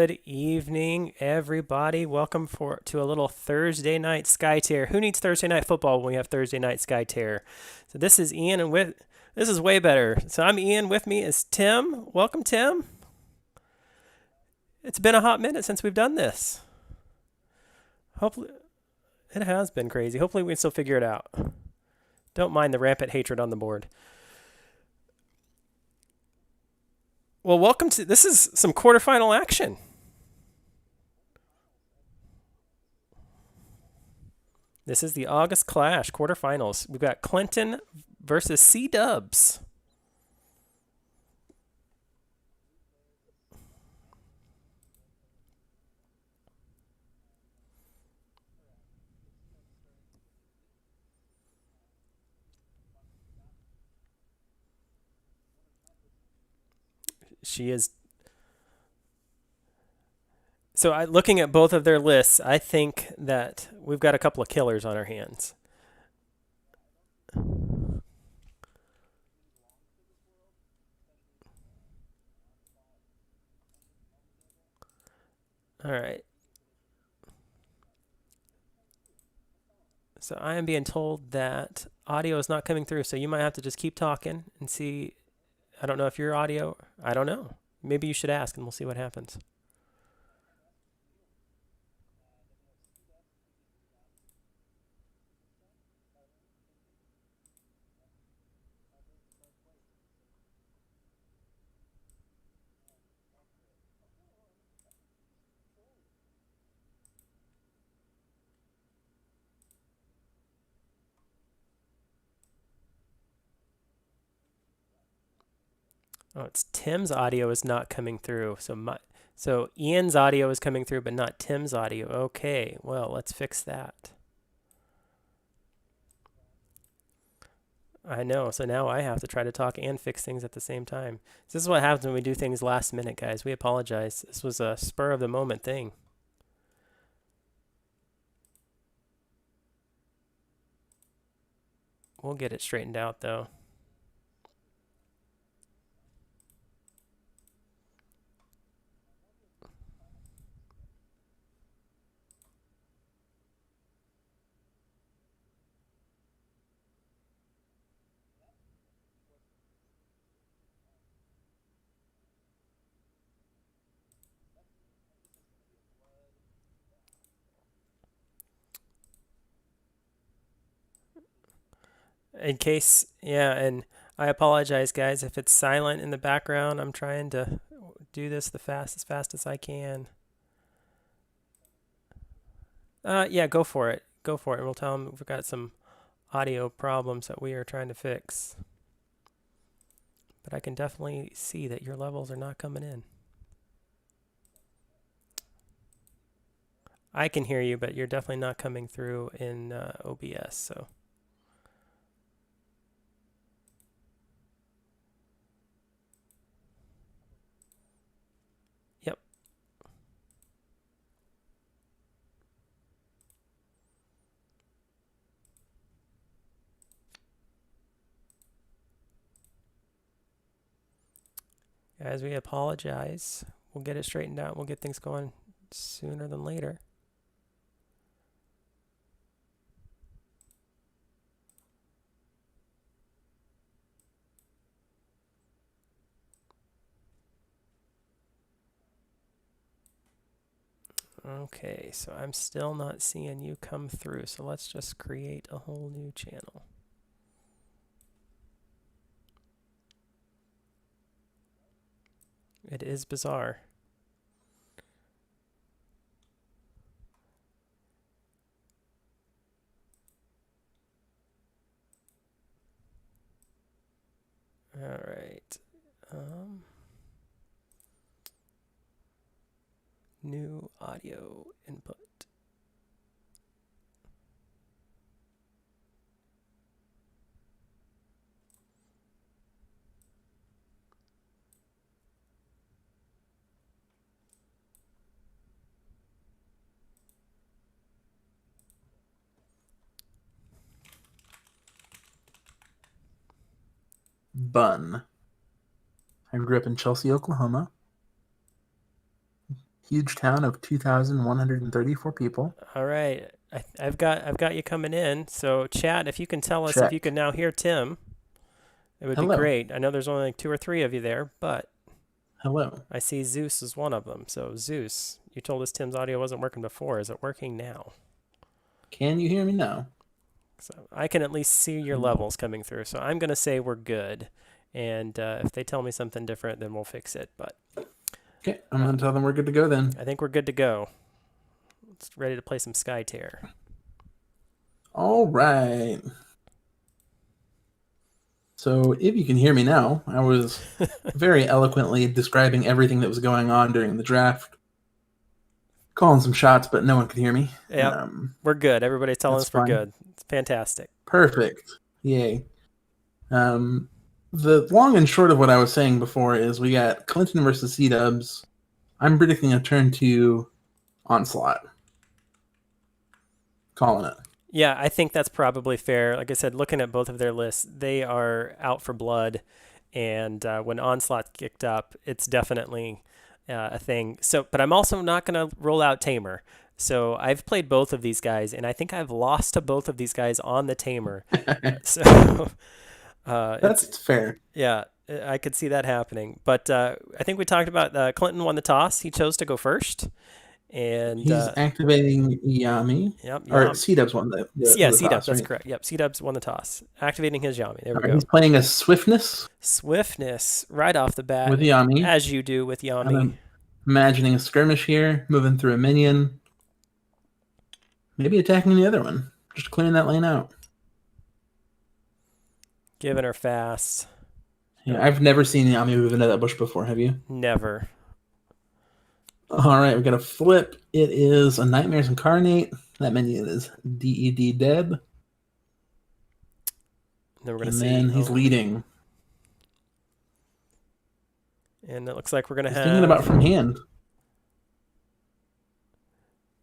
Good evening, everybody. Welcome to a little Thursday night Skytear. Who needs Thursday night football when we have Thursday night Skytear? So this is Ian, and this is way better. So I'm Ian. With me is Tim. Welcome, Tim. It's been a hot minute since we've done this. Hopefully, it has been crazy. Hopefully, we can still figure it out. Don't mind the rampant hatred on the board. Well, welcome to this is some quarterfinal action. This is the August Clash quarterfinals. We've got Clinton versus Cdubs. She is. So, looking at both of their lists, I think that we've got a couple of killers on our hands. All right. So I am being told that audio is not coming through. So you might have to just keep talking and see. I don't know if your audio. I don't know. Maybe you should ask, and we'll see what happens. Oh, it's Tim's audio is not coming through. So Ian's audio is coming through, but not Tim's audio. Okay, well, let's fix that. I know. So now I have to try to talk and fix things at the same time. This is what happens when we do things last minute, guys. We apologize. This was a spur of the moment thing. We'll get it straightened out, though. In case, yeah, and I apologize, guys, if it's silent in the background. I'm trying to do this as fast as I can. Yeah, go for it. Go for it. And we'll tell them we've got some audio problems that we are trying to fix. But I can definitely see that your levels are not coming in. I can hear you, but you're definitely not coming through in OBS. So. Yep. Guys, we apologize. We'll get it straightened out. We'll get things going sooner than later. Okay, so I'm still not seeing you come through, so let's just create a whole new channel. It is bizarre. All right. New audio input. Bun. I grew up in Chelsea, Oklahoma. Huge town of 2,134 people. All right. I've got you coming in. So chat, if you can tell us if you Check. can now hear Tim, it would be Hello. great. I know there's only like 2 or 3 of you there, but Hello. I see Zeus is one of them. So Zeus, you told us Tim's audio wasn't working before. Is it working now? Can you hear me now? So I can at least see your Mm. levels coming through. So I'm gonna say we're good. And if they tell me something different, then we'll fix it. But Okay, I'm going to tell them we're good to go then. I think we're good to go. It's ready to play some Skytear. All right. So if you can hear me now, I was very eloquently describing everything that was going on during the draft, calling some shots, but no one could hear me. Yep, we're good. Everybody's telling That's us we're fine. good. It's fantastic. Perfect. Yay. Um, the long and short of what I was saying before is we got Clinton versus Cdubs. I'm predicting a turn 2 onslaught. Calling it. Yeah, I think that's probably fair. Like I said, looking at both of their lists, they are out for blood. And when Onslaught kicked up, it's definitely a thing. So, but I'm also not going to roll out Tamer. So I've played both of these guys, and I think I've lost to both of these guys on the Tamer. So it's That's fair. yeah, I could see that happening. But I think we talked about Clinton won the toss. He chose to go first, and He's activating Yami. yep, Or Yam. Cdubs won Yeah, the C Dubs. toss, That's right? correct. Yep, C Dubs won the toss, activating his Yami. There we All right, go. he's playing a Swiftness Swiftness right off the with bat, Yami. as you do with And Yami. I'm imagining a skirmish here, moving through a minion. Maybe attacking the other one. Just clearing that lane out. Giving her fast. Yeah, I've never seen Yami move into that bush before, have you? Never. All right, we got a flip. It is a Nightmares Incarnate. That minion is DED Deb. Then we're going to And see. then he's leading. And it looks like we're going to He's thinking about have. from hand.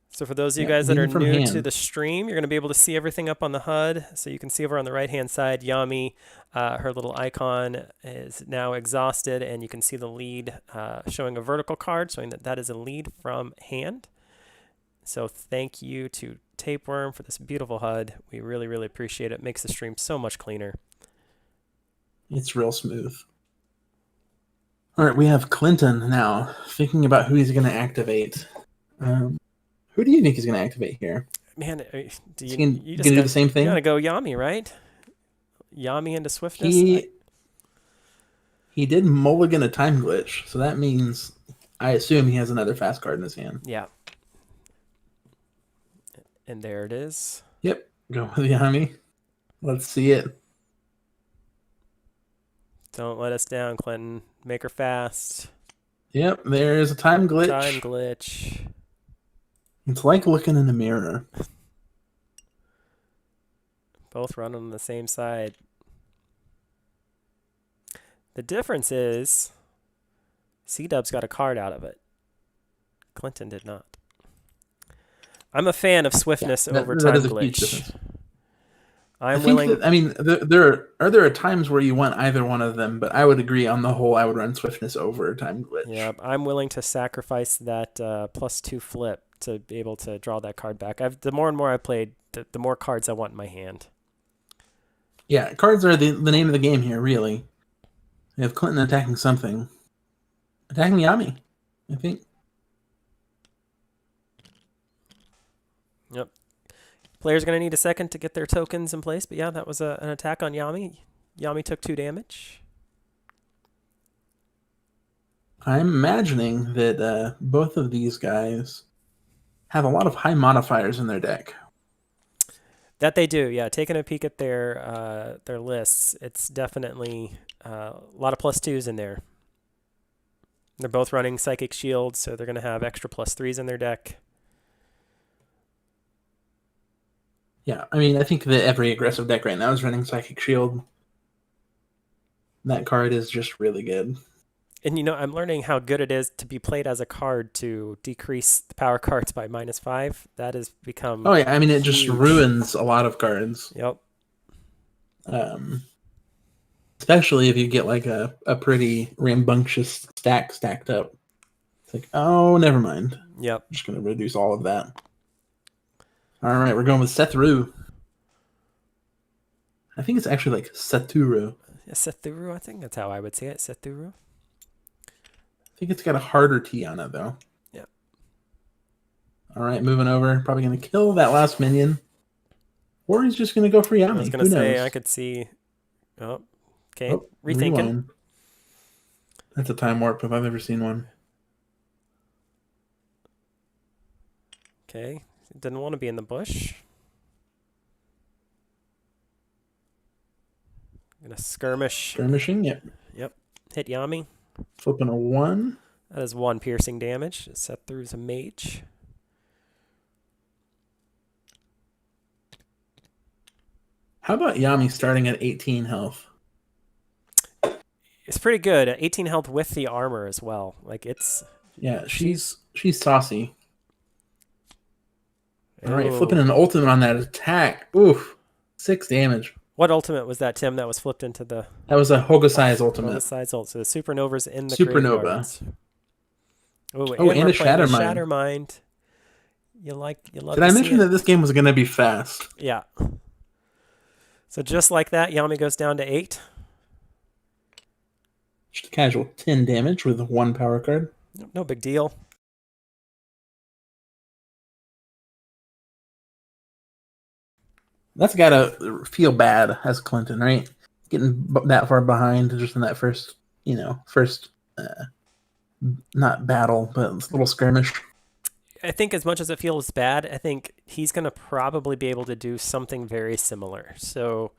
So for those of you Yeah, guys that are leading from new to hand. the stream, you're going to be able to see everything up on the HUD. So you can see over on the right-hand side, Yami, her little icon is now exhausted, and you can see the lead showing a vertical card, showing that that is a lead from hand. So thank you to Tapeworm for this beautiful HUD. We really, really appreciate it. Makes the stream so much cleaner. It's real smooth. All right, we have Clinton now, thinking about who he's going to activate. Who do you think he's going to activate here? Man, Is he going you to just do the same you thing? gotta go Yami, right? Yami into Swiftness. He did mulligan a time glitch, so that means I assume he has another fast card in his hand. Yeah. And there it is. Yep, go with Yami. Let's see it. Don't let us down, Clinton. Make her fast. Yep, there's a time glitch. Time glitch. It's like looking in a mirror. Both running on the same side. The difference is Cdubs got a card out of it. Clinton did not. I'm a fan of Swiftness over that time is a huge glitch. difference. I'm willing. There are times where you want either one of them, but I would agree on the whole. I would run Swiftness over time glitch. Yeah, I'm willing to sacrifice that +2 flip to be able to draw that card back. The more and more I played, the more cards I want in my hand. Yeah, cards are the name of the game here, really. We have Clinton attacking something. Attacking Yami, I think. Yep. Players going to need a second to get their tokens in place, but yeah, that was an attack on Yami. Yami took 2 damage. I'm imagining that both of these guys have a lot of high modifiers in their deck. That they do, yeah. Taking a peek at their lists, it's definitely a lot of +2s in there. They're both running Psychic Shield, so they're going to have extra +3s in their deck. Yeah, I mean, I think that every aggressive deck right now is running Psychic Shield. That card is just really good. And, you know, I'm learning how good it is to be played as a card to decrease the power cards by -5. That has become Oh, yeah, I mean, it just huge. ruins a lot of cards. Yep. Especially if you get like a pretty rambunctious stack stacked up. It's like, oh, never mind. Yep. I'm just going to reduce all of that. All right, we're going with Sethru. I think it's actually like Sethuru. Yeah, Sethuru, I think that's how I would say it. Sethuru. I think it's got a harder T on it, though. Yeah. All right, moving over. Probably going to kill that last minion. Or he's just going to go for Yami. I was going to say, I could see... Oh, okay. Oh, Rethinking. rewind. That's a time warp if I've ever seen one. Okay. Didn't want to be in the bush. Gonna skirmish. Skirmishing, yep. Yep. Hit Yami. Flipping a 1. That is 1 piercing damage. Sethru's a mage. How about Yami starting at 18 health? It's pretty good. 18 health with the armor as well. Like it's... Yeah, she's saucy. All right, Ooh. flipping an ultimate on that attack. Oof. 6 damage. What ultimate was that, Tim, that was flipped into the... That was a Hokusai's ultimate. Hokusai's ult. So the Supernova's in the Supernova. graveyards. Oh, and and a Shattermind. Shattermind. You love Did I mention that this game was going to be fast? Yeah. So just like that, Yami goes down to 8. Just a casual 10 damage with 1 power card. No big deal. That's got to feel bad as Clinton, right? Getting that far behind just in that first, not battle, but little skirmish. I think as much as it feels bad, I think he's going to probably be able to do something very similar. So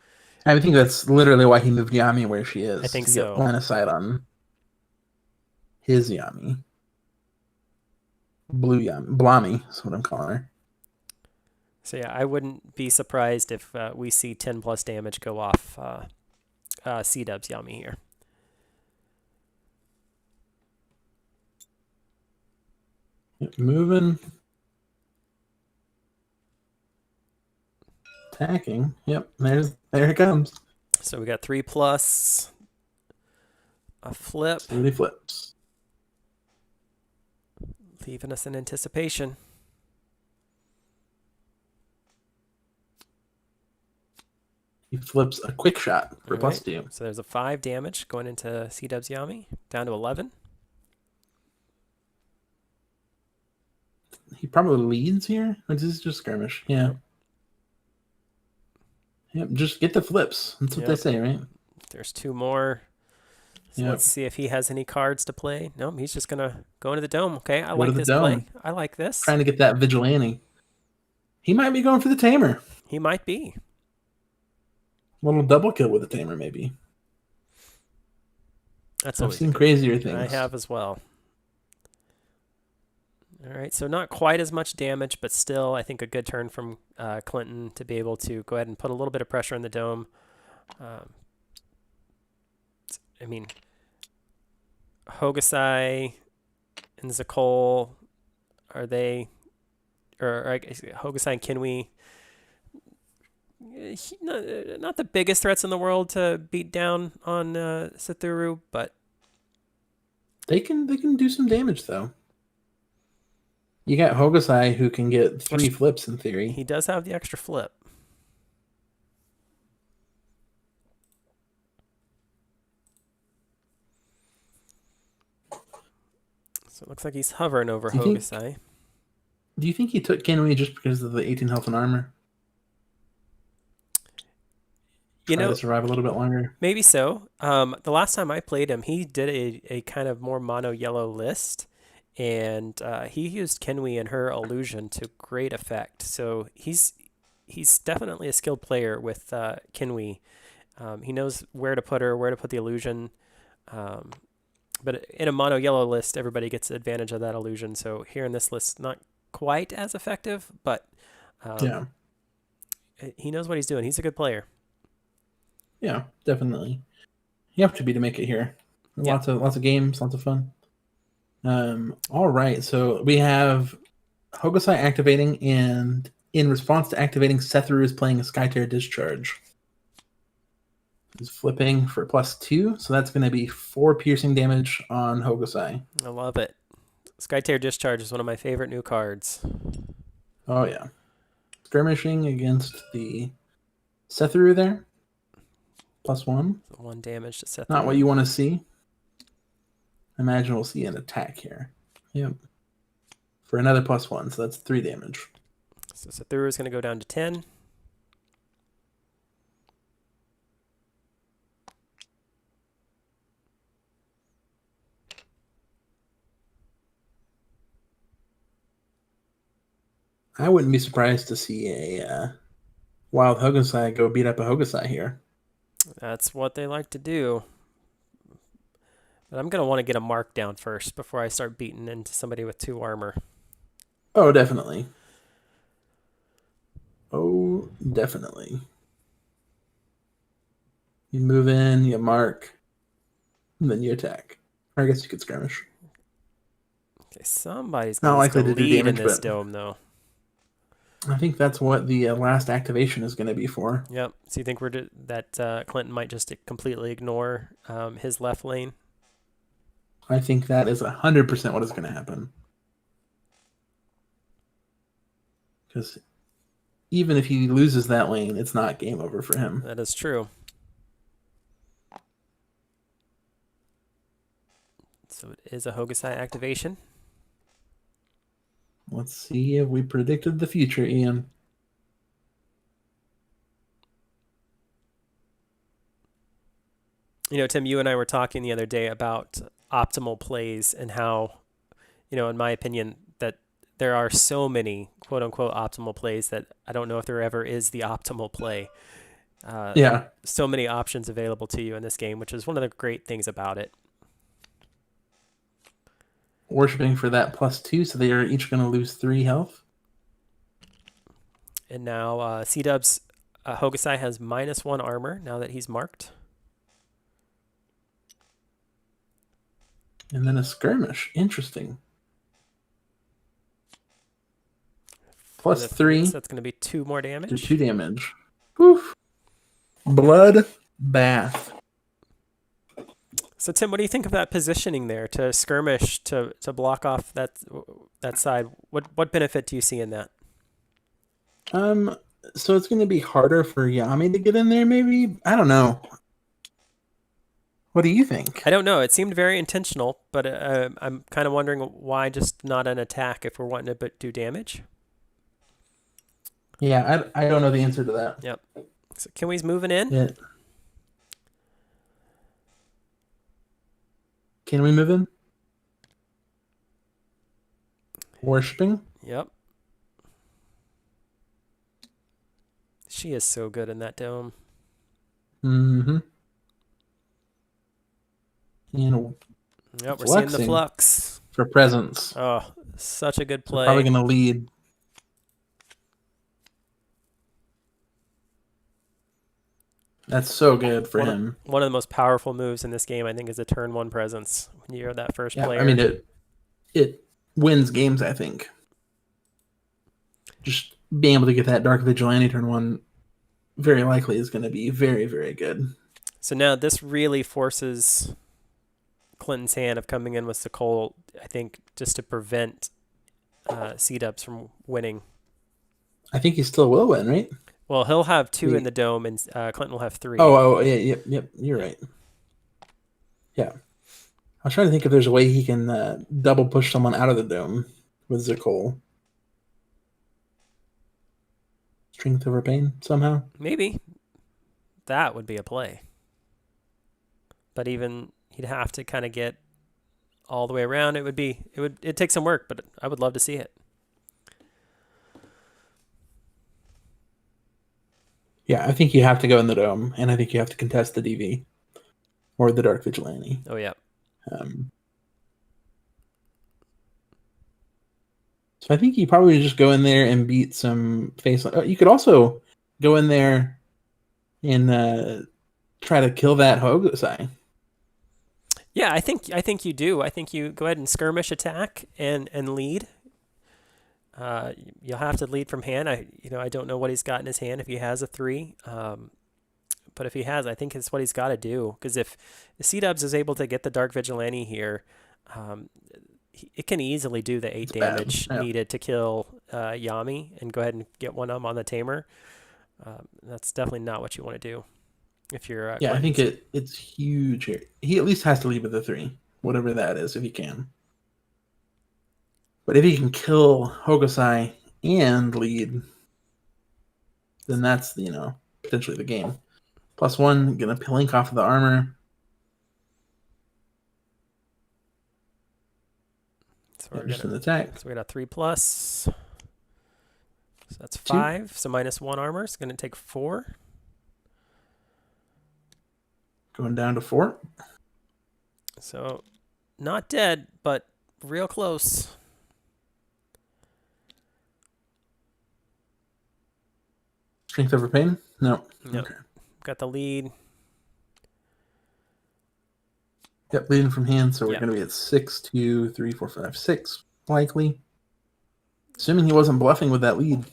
I think that's literally why he moved Yami where she is. I think to so. Get line of sight on his Yami. Blue Yami. Blami is what I'm calling her. So yeah, I wouldn't be surprised if we see 10 plus damage go off Cdubs Yami here. Moving. Attacking. Yep, there it comes. So we got 3 plus, a flip. Really flips. Leaving us in anticipation. He flips a quick shot for plus 2. So there's a 5 damage going into Cdubs Yami, down to 11. He probably leads here. Or this is just skirmish. Yeah. Yep, just get the flips. That's what they say, right? There's 2 more. So let's see if he has any cards to play. No, he's just going to go into the dome. Okay, I like this play. I like this. Trying to get that vigilante. He might be going for the tamer. He might be. A little double kill with the tamer, maybe. I've seen crazier things. I have as well. All right, so not quite as much damage, but still, I think a good turn from Clinton to be able to go ahead and put a little bit of pressure in the dome. I mean, Hokusai and Zakol, are they, or I guess Hokusai and Kinwi, not the biggest threats in the world to beat down on Sethuru, but they can do some damage though. You got Hokusai who can get 3 flips in theory. He does have the extra flip. So it looks like he's hovering over Hokusai. Do you think he took Kinwi just because of the 18 health and armor? Try to survive a little bit longer. Maybe so. The last time I played him, he did a kind of more mono yellow list, and he used Kinwi and her illusion to great effect. So he's definitely a skilled player with Kinwi. He knows where to put her, where to put the illusion. But in a mono yellow list, everybody gets advantage of that illusion. So here in this list, not quite as effective, but he knows what he's doing. He's a good player. Yeah, definitely. You have to be to make it here. Lots of games, lots of fun. All right, so we have Hokusai activating, and in response to activating, Sethru is playing a Skytear Discharge. He's flipping for plus 2, so that's going to be 4 piercing damage on Hokusai. I love it. Skytear Discharge is one of my favorite new cards. Oh yeah, skirmishing against the Sethuru there. +1. 1 damage to set. Not what you want to see. Imagine we'll see an attack here. Yep. For another +1, so that's 3 damage. So Sethuru is going to go down to 10. I wouldn't be surprised to see a Wild Hokusai go beat up a Hokusai here. That's what they like to do. But I'm going to want to get a mark down first before I start beating into somebody with 2 armor. Oh, definitely. Oh, definitely. You move in, you mark, and then you attack. Or I guess you could skirmish. Okay, somebody's Not going likely to to do lead in damage, this but dome, though. I think that's what the last activation is going to be for. Yep. So you think that Clinton might just completely ignore his left lane? I think that is 100% what is going to happen. Because even if he loses that lane, it's not game over for him. That is true. So it is a Hokusai activation. Let's see if we predicted the future, Ian. You know, Tim, you and I were talking the other day about optimal plays and how, in my opinion, that there are so many quote unquote optimal plays that I don't know if there ever is the optimal play. Yeah. So many options available to you in this game, which is one of the great things about it. Worshipping for that +2, so they are each going to lose 3 health. And now Cdubs Hokusai has -1 armor now that he's marked. And then a skirmish. Interesting. +3. So that's going to be 2 more damage. Do 2 damage. Woof. Blood bath. So Tim, what do you think of that positioning there to skirmish to block off that side? What benefit do you see in that? So it's going to be harder for Yami to get in there, maybe? I don't know. What do you think? I don't know. It seemed very intentional, but I'm kind of wondering why just not an attack if we're wanting to do damage. Yeah, I don't know the answer to that. Yep. So Kiwi's moving in. Yeah. Can we move in? Worshipping? Yep. She is so good in that dome. Mm-hmm. Yep, we're seeing the flux. For presence. Oh, such a good play. Probably going to lead. That's so good for him. One of the most powerful moves in this game, I think, is a turn 1 presence. When you're that first player. I mean, it wins games, I think. Just being able to get that Dark Vigilante turn 1 very likely is going to be very, very good. So now this really forces Clinton's hand of coming in with Sokoll, I think, just to prevent Cdubs from winning. I think he still will win, right? Well, he'll have 2 in the dome, and Clinton will have 3. Oh, yeah, yep, you're right. Yeah. I was trying to think if there's a way he can double push someone out of the dome with Sokoll. Strength over pain, somehow? Maybe. That would be a play. But even he'd have to kind of get all the way around. It'd take some work, but I would love to see it. Yeah, I think you have to go in the dome, and I think you have to contest the DV or the Dark Vigilante. Oh, yeah. So I think you probably just go in there and beat some face. You could also go in there and try to kill that Hokusai. Yeah, I think you do. I think you go ahead and skirmish attack and lead. You'll have to lead from hand. I don't know what he's got in his hand if he has a 3. But if he has, I think it's what he's got to do. Because if Cdubs is able to get the Dark Vigilante here, it can easily do the 8 It's bad. damage Yeah. needed to kill Yami and go ahead and get one of them on the tamer. That's definitely not what you want to do if you're Yeah, I think Clinton's. it's huge here. He at least has to leave with a 3, whatever that is, if he can. But if he can kill Hogosai and lead, then that's, potentially the game. +1, gonna link off of the armor. So we're Just gonna an attack. so we got a 3+. So that's 2. 5. So -1 armor is gonna take 4. Going down to 4. So not dead, but real close. Strength over pain? No. Yep. Okay. Got the lead. Yep, leading from hand, so we're Yep. going to be at 6, 2, 3, 4, 5, 6, likely. Assuming he wasn't bluffing with that lead.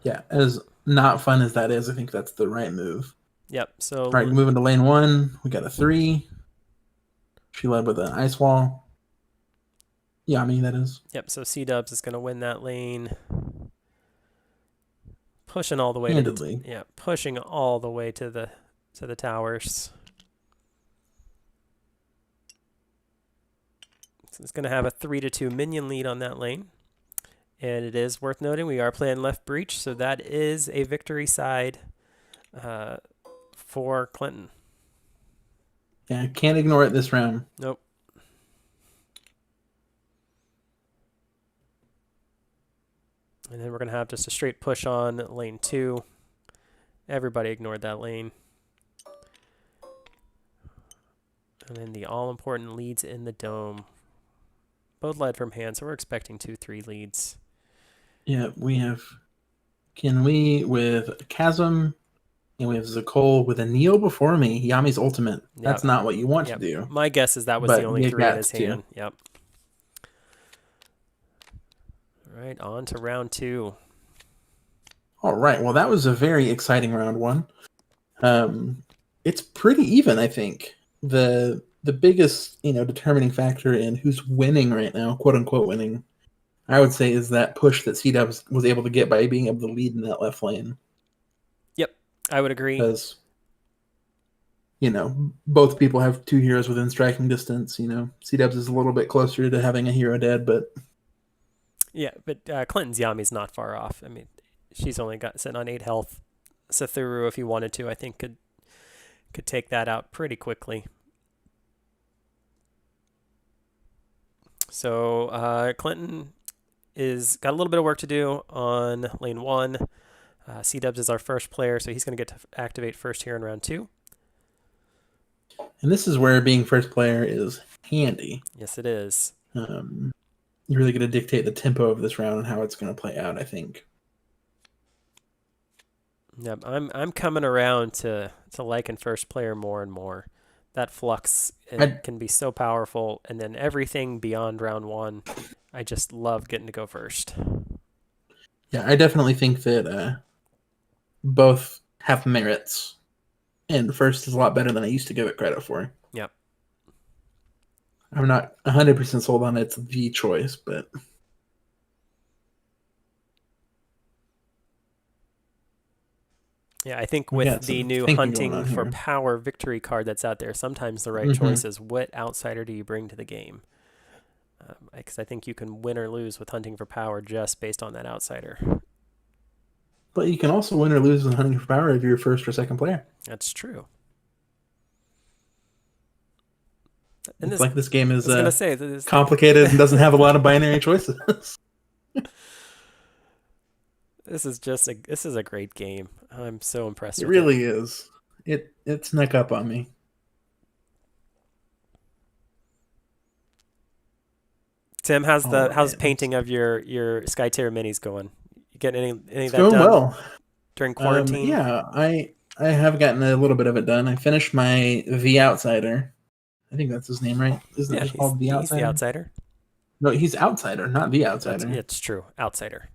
Yeah, as not fun as that is, I think that's the right move. Yep. So All right, moving to lane 1, we got a 3. She led with an ice wall. Yami, that is. Yep. So Cdubs is gonna win that lane. Pushing all the way Handedly. pushing all the way to the towers. So it's gonna have a 3-2 minion lead on that lane. And it is worth noting we are playing left breach, so that is a victory side for Clinton. Yeah, can't ignore it this round. Nope. And then we're going to have just a straight push on lane 2. Everybody ignored that lane. And then the all-important leads in the dome. Both led from hand, so we're expecting 2-3 leads. Yeah, we have Kinwei with Chasm, and we have Zakol with a Neo before me. Yami's ultimate. That's not what you want to do. My guess is that was But the only he 3 in got his 2. hand. Yep. All right, on to round 2. All right. Well, that was a very exciting round 1. It's pretty even, I think. The biggest, determining factor in who's winning right now, quote unquote winning, I would say, is that push that Cdubs was able to get by being able to lead in that left lane. Yep, I would agree. Because, both people have 2 heroes within striking distance. Cdubs is a little bit closer to having a hero dead, but... Yeah, but Clinton's Yami's not far off. I mean, she's only sitting on 8 health. Sathuru, if he wanted to, I think could take that out pretty quickly. So Clinton is got a little bit of work to do on lane 1. Cdubs is our first player, so he's going to get to activate first here in round 2. And this is where being first player is handy. Yes, it is. You're really going to dictate the tempo of this round and how it's going to play out, I think. Yep, I'm coming around to liking first player more and more. That flux can be so powerful, and then everything beyond round 1, I just love getting to go first. Yeah, I definitely think that both have merits, and first is a lot better than I used to give it credit for. Yep. I'm not 100% sold on it's the choice, but... Yeah, I think with the new hunting for power victory card that's out there, sometimes the right choice is what outsider do you bring to the game? Because I think you can win or lose with hunting for power just based on that outsider. But you can also win or lose with hunting for power if you're first or second player. That's true. And it's like this game is this complicated and doesn't have a lot of binary choices. This is a great game. I'm so impressed. It really is. It snuck up on me. Tim, how's painting of your Skytear minis going? You getting any of that going done well during quarantine? Yeah, I have gotten a little bit of it done. I finished my The Outsider. I think that's his name, right? Isn't it called The Outsider? He's the Outsider. No, he's Outsider, not The Outsider. It's true, Outsider.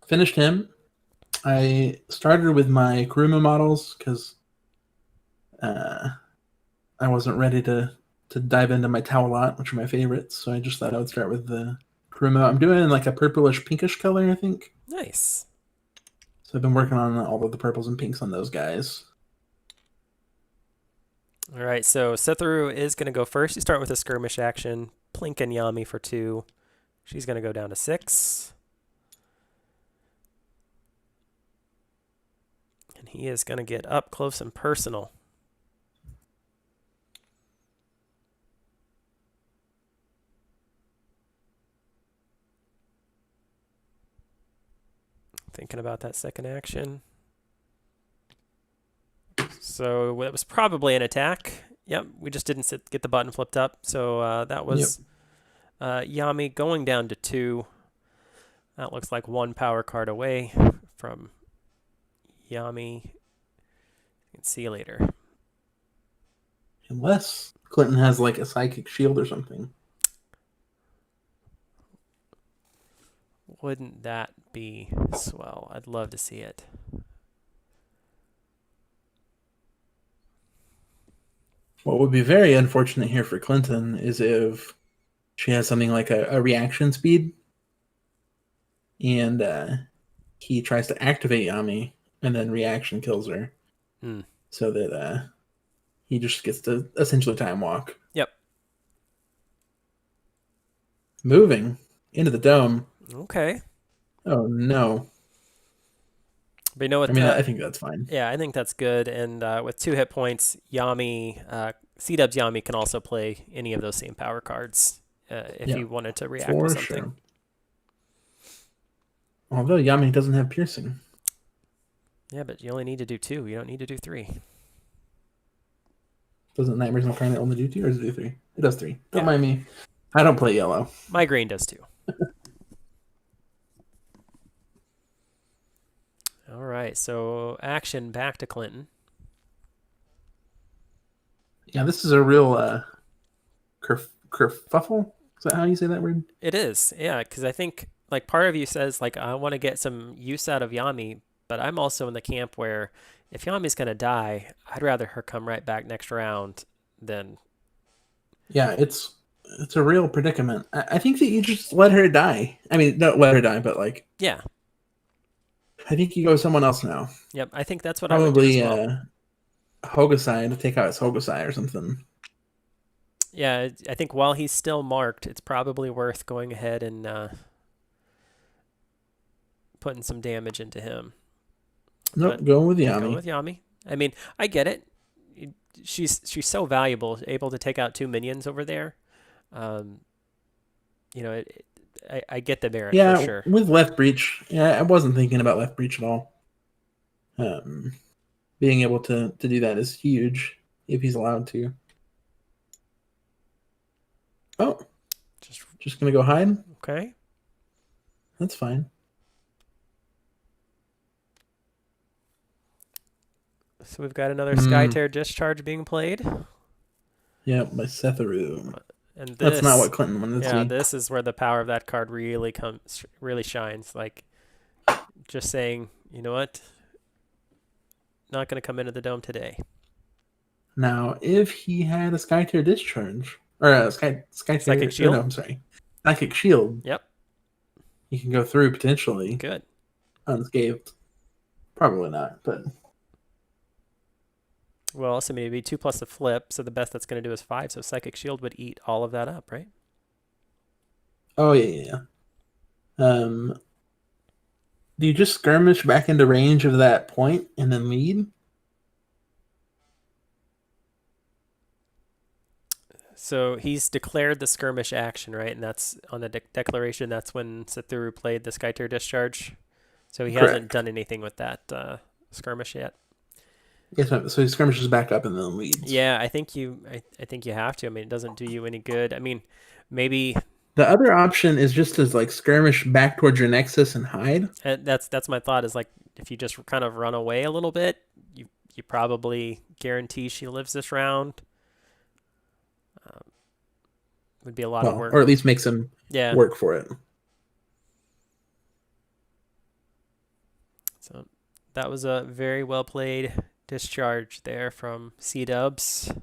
Finished him. I started with my Kuruma models because I wasn't ready to dive into my Towelot, which are my favorites, so I just thought I would start with the Kuruma. I'm doing like a purplish pinkish color, I think. Nice. So I've been working on all of the purples and pinks on those guys. All right, so Setharu is going to go first. You start with a skirmish action. Plink and Yami for 2. She's going to go down to 6. And he is going to get up close and personal. Thinking about that second action. So that was probably an attack. Yep, we just didn't get the button flipped up. So that was Yami going down to 2. That looks like 1 power card away from Yami. See you later. Unless Clinton has like a psychic shield or something. Wouldn't that be swell? I'd love to see it. What would be very unfortunate here for Clinton is if she has something like a reaction speed and he tries to activate Yami and then reaction kills her. So that he just gets to essentially time walk. Yep. Moving into the dome. Okay. Oh, no. But you know what? I mean, I think that's fine. Yeah, I think that's good. And with 2 hit points, Yami, Cdubs Yami can also play any of those same power cards if he wanted to react with something. Sure. Although Yami doesn't have piercing. Yeah, but you only need to do 2. You don't need to do 3. Doesn't Nightmares Incarnate only do 2 or does it do 3? It does 3. Don't mind me. I don't play yellow. My green does too. All right, so action back to Clinton. Yeah, this is a real kerfuffle. Is that how you say that word? It is, yeah, because I think like part of you says like I want to get some use out of Yami, but I'm also in the camp where if Yami's gonna die, I'd rather her come right back next round than. Yeah, it's a real predicament. I think that you just let her die. I mean, don't let her die, but like. Yeah. I think you go with someone else now. Yep, I think that's what I would do as well. Probably Hokusai to take out his Hokusai or something. Yeah, I think while he's still marked, it's probably worth going ahead and putting some damage into him. Nope, going with Yami. Go with Yami. I mean, I get it. She's so valuable, able to take out 2 minions over there. You know, I get the merit for sure. With Left Breach, I wasn't thinking about Left Breach at all. Being able to do that is huge if he's allowed to. Oh, just gonna go hide. Okay, that's fine. So we've got another Skytear discharge being played. Yeah, by Setharu. And this, that's not what Clinton wanted to see. Yeah, this is where the power of that card really shines. Like, just saying, you know what? Not going to come into the dome today. Now, if he had a Skytear discharge or a Skytear Psychic shield. No, I'm sorry, Psychic shield. Yep. He can go through potentially. Good. Unscathed. Probably not, but. Well, so maybe 2 plus the flip, so the best that's going to do is 5. So Psychic Shield would eat all of that up, right? Oh yeah. Do you just skirmish back into range of that point and then lead? So he's declared the skirmish action, right? And that's on the declaration. That's when Setharu played the Skytear discharge. So he hasn't done anything with that skirmish yet. Yes, so he skirmishes back up and then leads. Yeah, I think you have to. I mean, it doesn't do you any good. I mean, maybe the other option is just to like skirmish back towards your nexus and hide. That's my thought. Is like if you just kind of run away a little bit, you probably guarantee she lives this round. Would be a lot of work, or at least makes him work for it. So that was a very well played discharge there from Cdubs.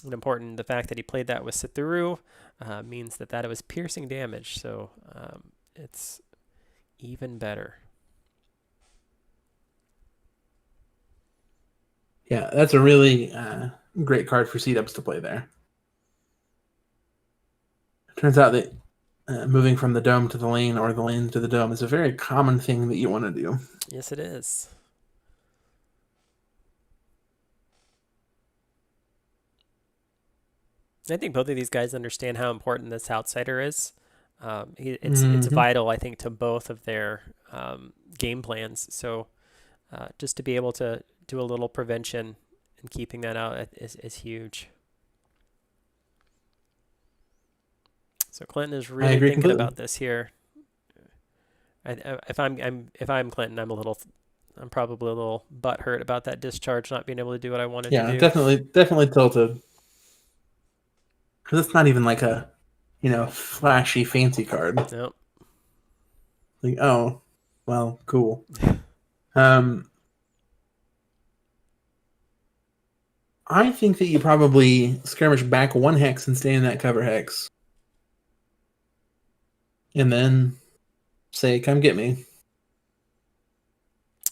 And important, the fact that he played that with Sithuru means that it was piercing damage, so it's even better. Yeah, that's a really great card for Cdubs to play there. Turns out that moving from the dome to the lane or the lane to the dome is a very common thing that you want to do. Yes, it is. I think both of these guys understand how important this outsider is. It's vital, I think, to both of their game plans. So just to be able to do a little prevention and keeping that out is huge. So Clinton is really thinking completely about this here. If I'm Clinton, I'm probably a little butthurt about that discharge not being able to do what I wanted to do. Yeah, definitely tilted. Because it's not even like a, flashy, fancy card. Nope. Like, oh, well, cool. I think that you probably skirmish back 1 hex and stay in that cover hex. And then say, come get me.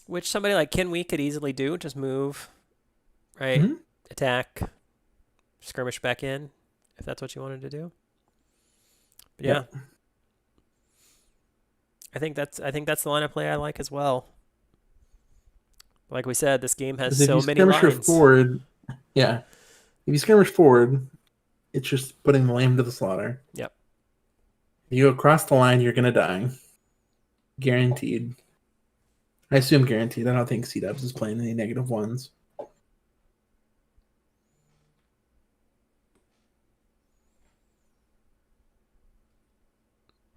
Which somebody like Kinwee could easily do. Just move, right? Mm-hmm. Attack, skirmish back in, if that's what you wanted to do. But yeah. I think that's the line of play I like as well. Like we said, this game has so many lines. Forward, yeah. If you skirmish forward, it's just putting the lamb to the slaughter. Yep. If you go across the line, you're going to die. Guaranteed. I assume guaranteed. I don't think Cdubs is playing any negative ones.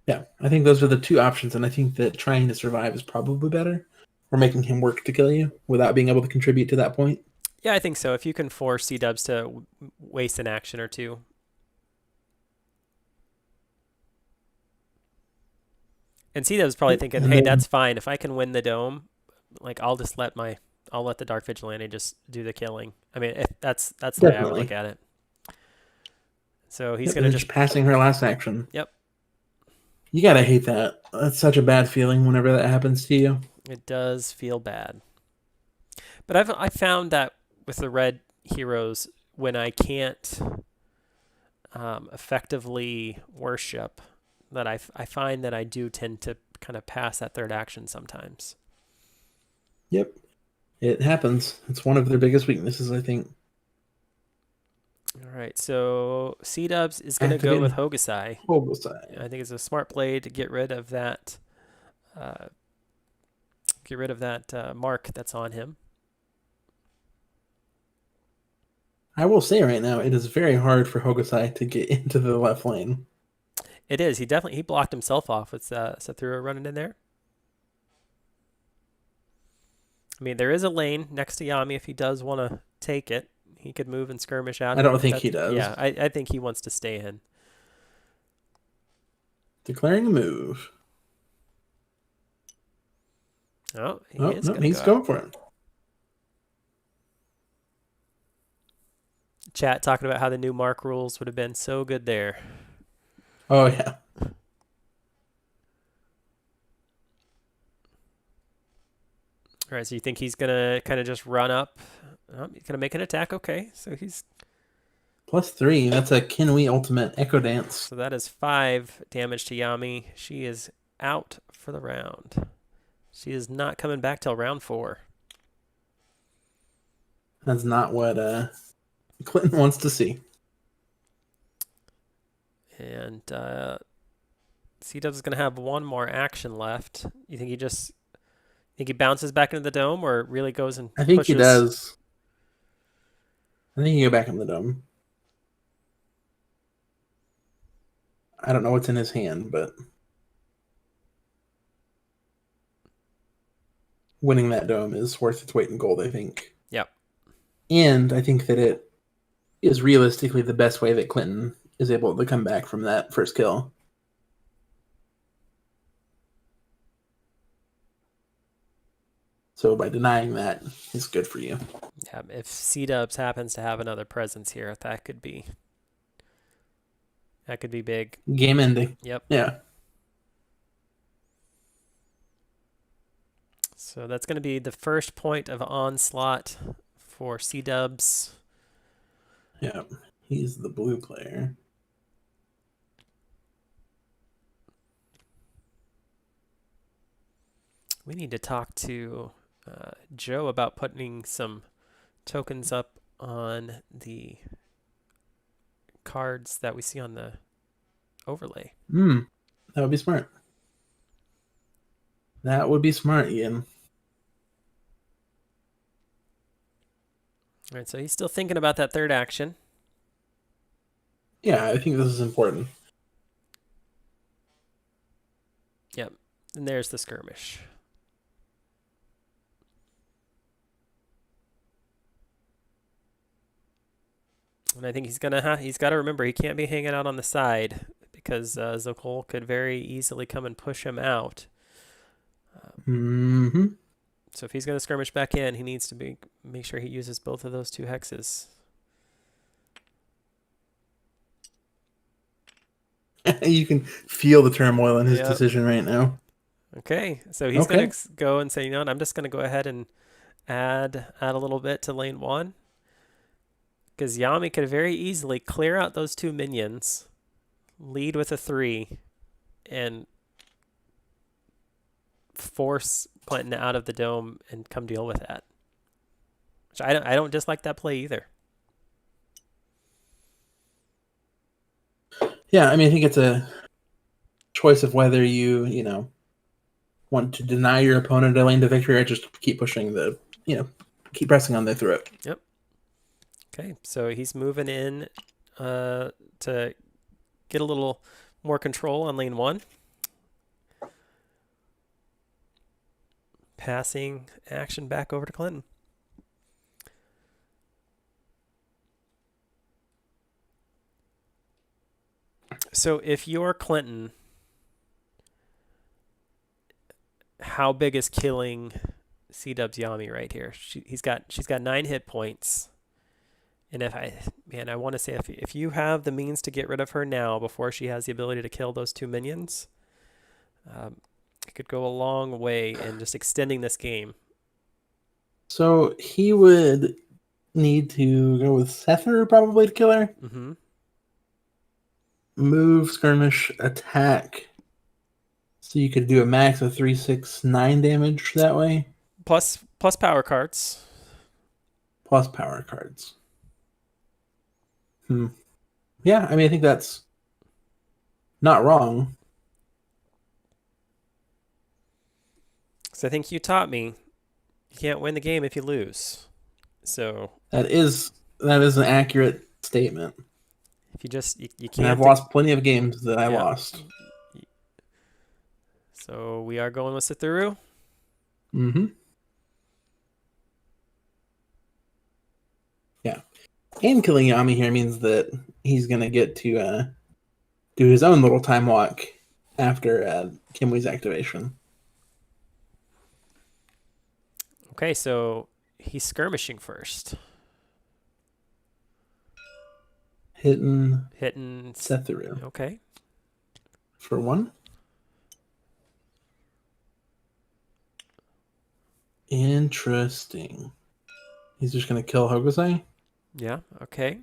Yeah, I think those are the two options, and I think that trying to survive is probably better, or making him work to kill you without being able to contribute to that point. Yeah, I think so. If you can force Cdubs to waste an action or two. And Cdubs is probably thinking, hey, that's fine. If I can win the dome, like I'll let the Dark Vigilante just do the killing. I mean, that's the way I would look at it. So he's going to just passing her last action. Yep. You gotta hate that. That's such a bad feeling whenever that happens to you. It does feel bad. But I found that with the red heroes, when I can't effectively worship, that I find that I do tend to kind of pass that third action sometimes. Yep. It happens. It's one of their biggest weaknesses, I think. All right, so Cdubs is going to go with Hokusai. I think it's a smart play to get rid of that. Mark that's on him. I will say right now, it is very hard for Hokusai to get into the left lane. It is. He blocked himself off with Sithuru running in there. I mean, there is a lane next to Yami if he does want to take it. He could move and skirmish out. I don't think he does. Yeah, I think he wants to stay in. Declaring a move. Oh, he's going for it. Chat talking about how the new mark rules would have been so good there. Oh, yeah. All right, so you think he's going to kind of just run up? He's going to make an attack. Okay, so he's... +3. That's a Kinwee ultimate Echo Dance. So that is 5 damage to Yami. She is out for the round. She is not coming back till round 4. That's not what Clinton wants to see. And Cdubs is going to have one more action left. You think he bounces back into the dome, or really goes and I think pushes? He does. I think he go back in the dome. I don't know what's in his hand, but winning that dome is worth its weight in gold, I think. Yep. And I think that it is realistically the best way that Clinton is able to come back from that first kill. So by denying that, it's good for you. Yeah, if Cdubs happens to have another presence here, that could be big. Game ending. Yep. Yeah. So that's going to be the first point of onslaught for Cdubs. Yeah. He's the blue player. We need to talk to Joe about putting some tokens up on the cards that we see on the overlay. That would be smart. That would be smart, Ian. All right, so he's still thinking about that third action. Yeah, I think this is important. Yep, and there's the skirmish. And I think he's got to remember he can't be hanging out on the side because Zokol could very easily come and push him out. So if he's going to skirmish back in, he needs to make sure he uses both of those two hexes. You can feel the turmoil in his decision right now. Okay, so he's going to go and say, you know what, I'm just going to go ahead and add a little bit to lane 1. Because Yami could very easily clear out those 2 minions, lead with a 3, and force Clinton out of the dome and come deal with that. Which I don't dislike that play either. Yeah, I mean, I think it's a choice of whether you want to deny your opponent a lane to victory or just keep pushing keep pressing on their throat. Yep. Okay, so he's moving in to get a little more control on lane 1. Passing action back over to Clinton. So if you're Clinton, how big is killing Cdubs Yami right here? She's got 9 hit points. And I want to say if you have the means to get rid of her now before she has the ability to kill those 2 minions, it could go a long way in just extending this game. So he would need to go with Sether probably to kill her. Mm-hmm. Move, skirmish, attack. So you could do a max of 3, 6, 9 damage that way. Plus power cards. Plus power cards. Yeah, I mean, I think that's not wrong. So I think you taught me you can't win the game if you lose. So that is an accurate statement. If you can't. And I've lost plenty of games that I lost. So we are going with Satoru. Mm-hmm. Yeah. And killing Yami here means that he's going to get to do his own little time walk after Kimwee's activation. Okay, so he's skirmishing first. Hitting Sethuru. Okay. For 1. Interesting. He's just going to kill Hogosai? Yeah, okay.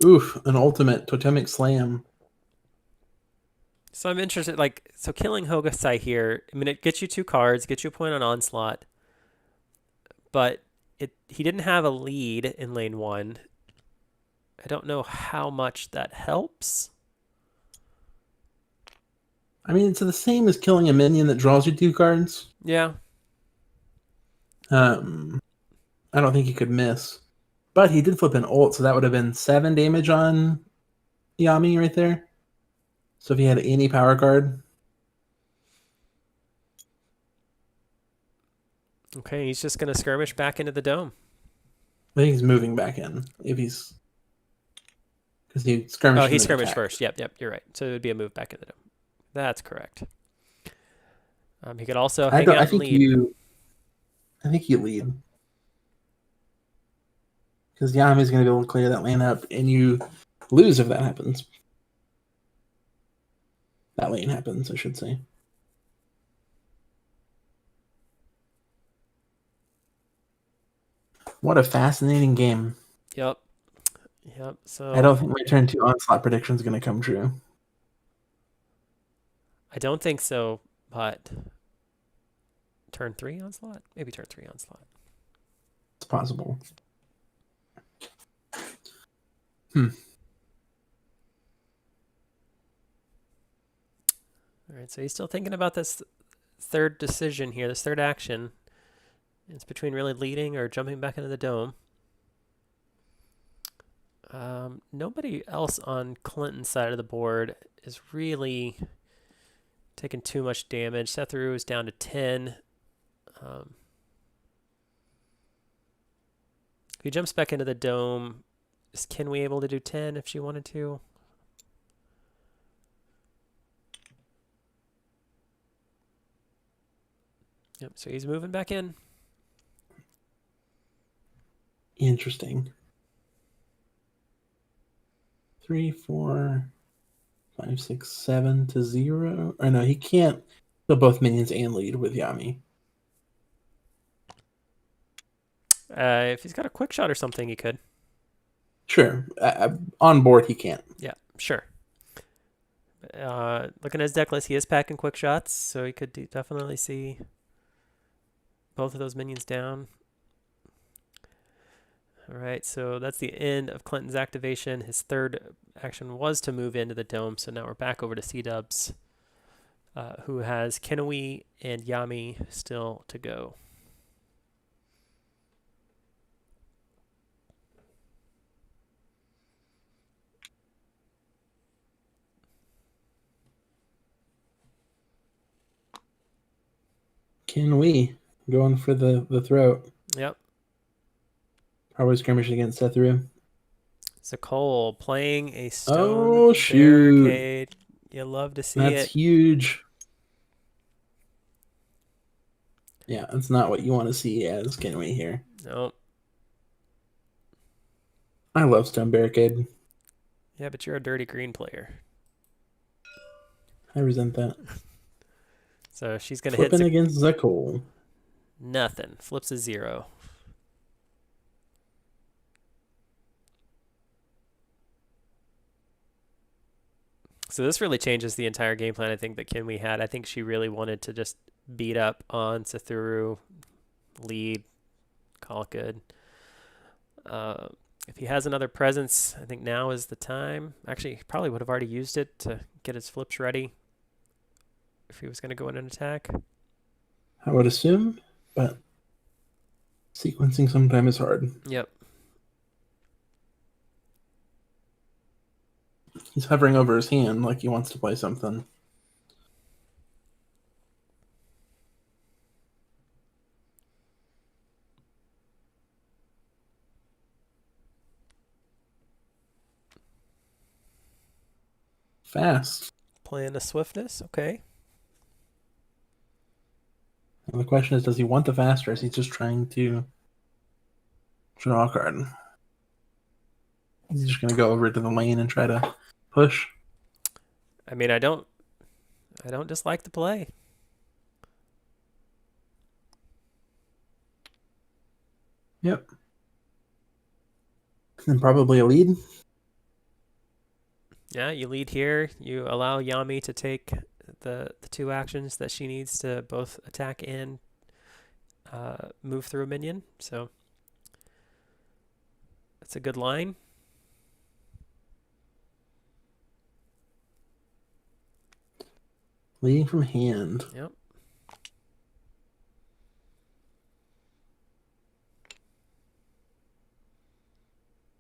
Oof, an ultimate totemic slam. So I'm interested, so killing Hogosai here, I mean, it gets you 2 cards, gets you a point on Onslaught, but he didn't have a lead in lane 1. I don't know how much that helps. I mean, it's the same as killing a minion that draws you 2 cards. Yeah. I don't think he could miss. But he did flip an ult, so that would have been 7 damage on Yami right there. So if he had any power card. Okay, he's just going to skirmish back into the dome. I think he's moving back in. Because he skirmished. Oh, he skirmished first. Yep, you're right. So it would be a move back into the dome. That's correct. He could also I hang don't. out and lead. I think you lead because Yami's going to be able to clear that lane up, and you lose if that happens. That lane happens, I should say. What a fascinating game. Yep. Yep. So I don't think my turn 2 onslaught prediction is going to come true. I don't think so, but turn 3 onslaught? Maybe turn 3 onslaught. It's possible. All right, so he's still thinking about this third decision here, this third action. It's between really leading or jumping back into the dome. Nobody else on Clinton's side of the board is really taking too much damage. Sethru is down to 10. If he jumps back into the dome, is Kinwee able to do 10 if she wanted to? Yep, so he's moving back in. Interesting. 3, 4, 5, 6, 7 to 0. Or no, he can't kill both minions and lead with Yami. If he's got a quick shot or something, he could. Sure. On board, he can't. Yeah, sure. Looking at his deck list, he is packing quick shots, so he could definitely see both of those minions down. All right, so that's the end of Clinton's activation. His third action was to move into the dome, so now we're back over to Cdubs, who has Kinwee and Yami still to go. Can we going for the throat? Yep. Probably skirmishing against Sethru. Cole playing a stone Oh, shoot. barricade. You love to see That's it. huge. Yeah, that's not what you want to see as Kenway here. Nope. I love stone barricade. Yeah, but you're a dirty green player. I resent that. So she's going to hit Flipping against Zakol. nothing. Flips a 0. So this really changes the entire game plan I think that Kinwee had. I think she really wanted to just beat up on Sethuru, lead, call it good. If he has another presence, I think now is the time. Actually, he probably would have already used it to get his flips ready if he was going to go in and attack. I would assume, but sequencing sometimes is hard. Yep. He's hovering over his hand like he wants to play something. Fast. Playing the swiftness. Okay. And the question is, does he want the fast, or is he just trying to draw a card? He's just going to go over to the lane and try to push. I mean, I don't dislike the play. Yep. And probably a lead. Yeah, you lead here. You allow Yami to take the 2 actions that she needs to both attack and move through a minion. So that's a good line. Leading from hand. Yep.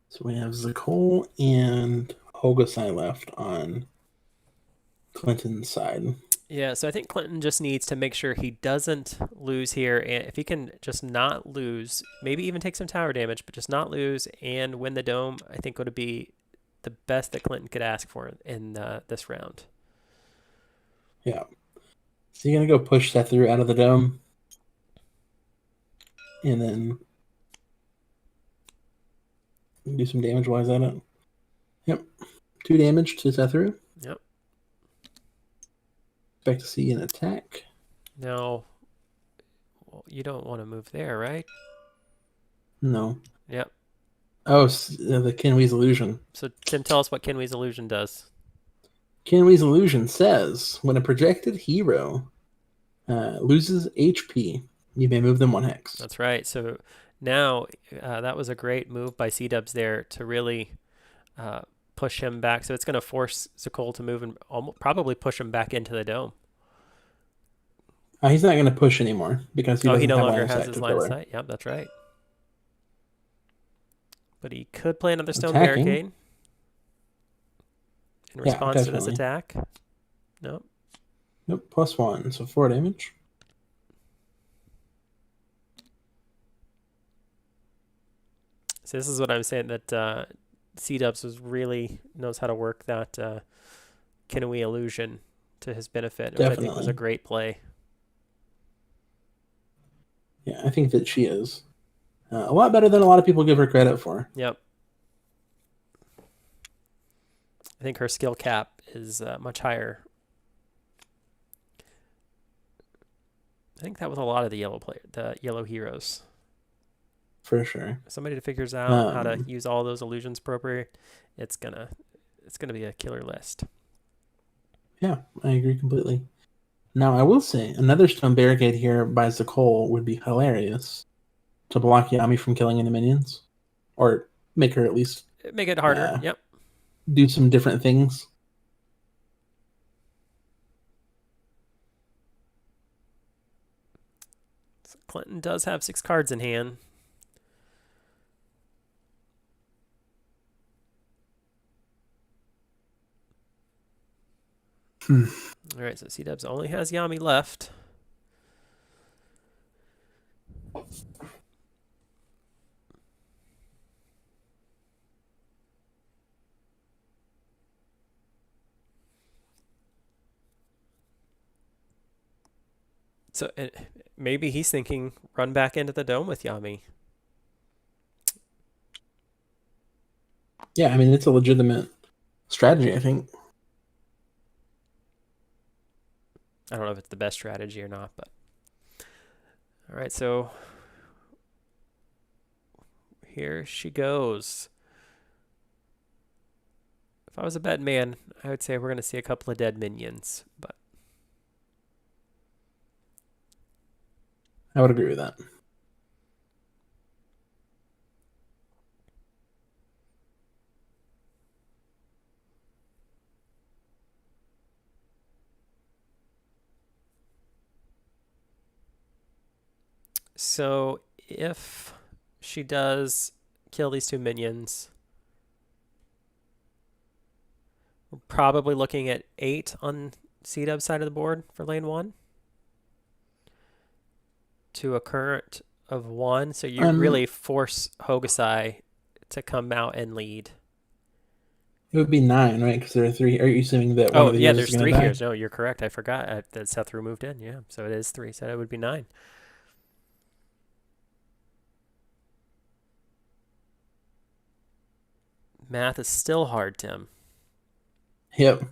So we have Zakol and Hokusai left on Clinton's side. Yeah, so I think Clinton just needs to make sure he doesn't lose here. And if he can just not lose, maybe even take some tower damage, but just not lose and win the dome, I think would be the best that Clinton could ask for in this round. Yeah. So you're gonna go push that through out of the dome, and then do some damage wise at it. Yep. 2 damage to that through. Yep. Expect to see an attack. Now, well, you don't want to move there, right? No. Yep. Oh, the Kenwee's illusion. So Tim, tell us what Kenwee's illusion does. Kenwee's illusion says when a projected hero loses HP, you may move them 1 hex. That's right. So now that was a great move by Cdubs there to really push him back. So it's going to force Zakol to move and probably push him back into the dome. He's not going to push anymore because he doesn't he no have longer line of has sight his to line of pillar. sight. Yep, that's right. But he could play another stone Attacking. barricade in response to this definitely. attack. Nope. Nope, +1, so 4 damage. So this is what I'm saying, that Cdubs really knows how to work that Kinui illusion to his benefit, which I think was a great play. Yeah, I think that she is a lot better than a lot of people give her credit for. Yep. I think her skill cap is much higher. I think that was a lot of the yellow heroes. For sure. Somebody that figures out how to use all those illusions appropriately, it's gonna be a killer list. Yeah, I agree completely. Now, I will say, another stone barricade here by Zakol would be hilarious to block Yami from killing any minions. Or make her at least... Make it harder, yep. Do some different things. So Clinton does have 6 cards in hand. All right, so Cdubs only has Yami left. So maybe he's thinking, run back into the dome with Yami. Yeah, I mean, it's a legitimate strategy, I think. I don't know if it's the best strategy or not, but... All right, so... Here she goes. If I was a betting man, I would say we're going to see a couple of dead minions, but... I would agree with that. So if she does kill these 2 minions, we're probably looking at 8 on Cdub's side of the board for lane 1. To a current of 1, so you really force Hokusai to come out and lead. It would be 9, right? Because there are 3. Are you assuming that one of the heroes there's is gonna 3 die? heroes. No, you're correct. I forgot that Sethru moved in. Yeah, so it is 3. So it would be 9. Math is still hard, Tim. Yep.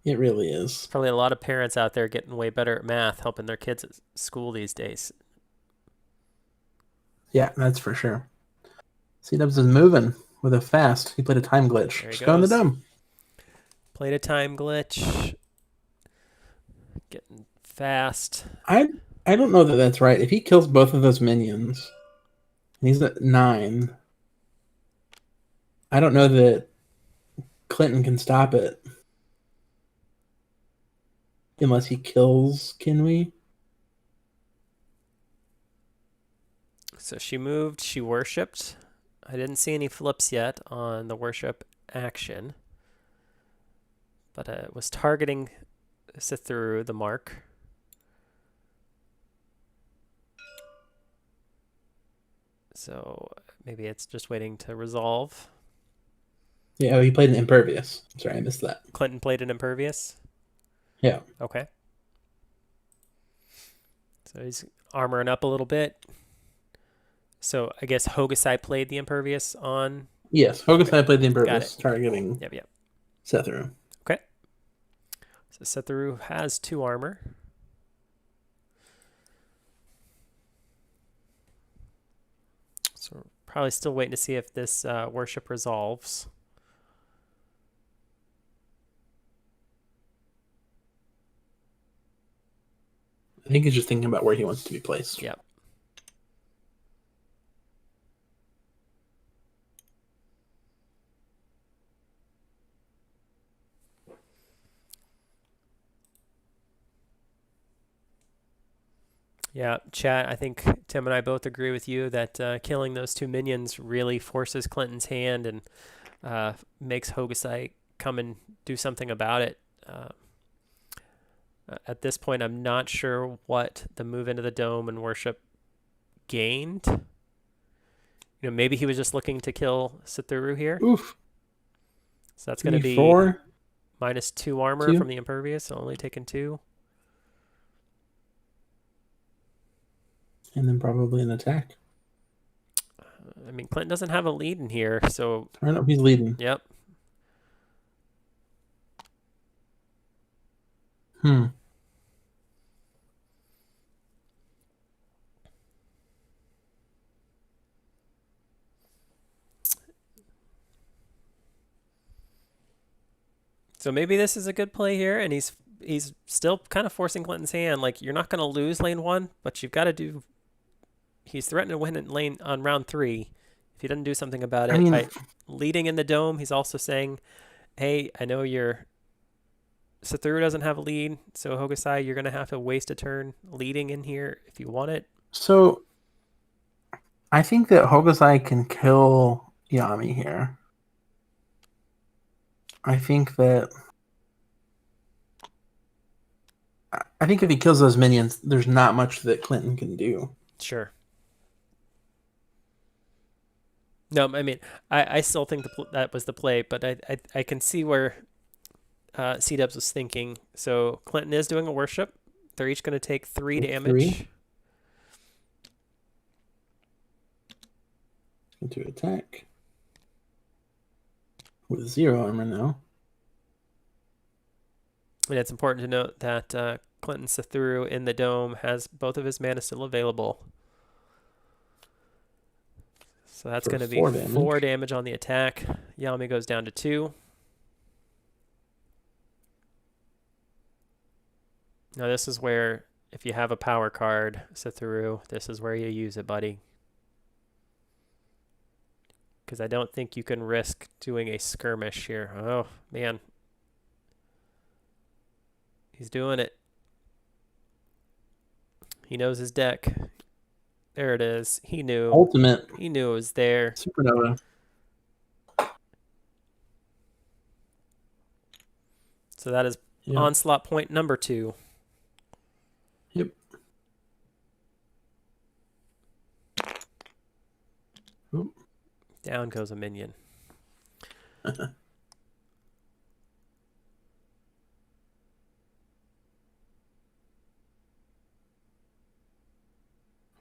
It really is. Probably a lot of parents out there getting way better at math, helping their kids at school these days. Yeah, that's for sure. Cdubs is moving with a fast. He played a time glitch. Just go in the dome. Played a time glitch. Getting fast. I don't know that that's right. If he kills both of those minions, and he's at 9, I don't know that Clinton can stop it. Unless he kills Kinui. So she moved, she worshipped. I didn't see any flips yet on the worship action. But it was targeting Sithuru, the mark. So maybe it's just waiting to resolve. Yeah, he played an Impervious. Sorry, I missed that. Clinton played an Impervious? Yeah. Okay. So he's armoring up a little bit. So I guess Hokusai played the Impervious on. Yes. Okay, Hokusai played the got Impervious, it. targeting Yep, yep. Sethuru. Okay. So Sethuru has 2 armor. So we're probably still waiting to see if this worship resolves. I think he's just thinking about where he wants to be placed. Yep. Yeah, chat, I think Tim and I both agree with you that killing those 2 minions really forces Clinton's hand and makes Hokusai come and do something about it. At this point, I'm not sure what the move into the dome and worship gained. You know, maybe he was just looking to kill Sethuru here. Oof. So that's going to be 4. -2 armor 2. from the Impervious, so only taking 2. And then probably an attack. I mean, Clinton doesn't have a lead in here, so... I don't know if he's leading. Yep. So maybe this is a good play here, and he's still kind of forcing Clinton's hand. Like, you're not going to lose lane 1, but you've got to do... He's threatening to win in lane on round 3 if he doesn't do something about it. By leading in the dome, he's also saying, hey, I know your Sethuru doesn't have a lead, so Hokusai, you're going to have to waste a turn leading in here if you want it. So I think that Hokusai can kill Yami here. I think if he kills those minions, there's not much that Clinton can do. Sure. No, I mean, I still think that was the play, but I can see where Cdubs was thinking. So Clinton is doing a worship. They're each going to take 3 damage. 3. Into attack. With 0 armor now. And it's important to note that Clinton Sethuru in the dome has both of his mana still available. So that's going to be 4 damage on the attack. Yami goes down to 2. Now this is where, if you have a power card, Sethuru, this is where you use it, buddy. Because I don't think you can risk doing a skirmish here. Oh, man. He's doing it. He knows his deck. There it is. He knew. Ultimate. He knew it was there. Supernova. So that is onslaught point number 2. Yep. Oop. Down goes a minion.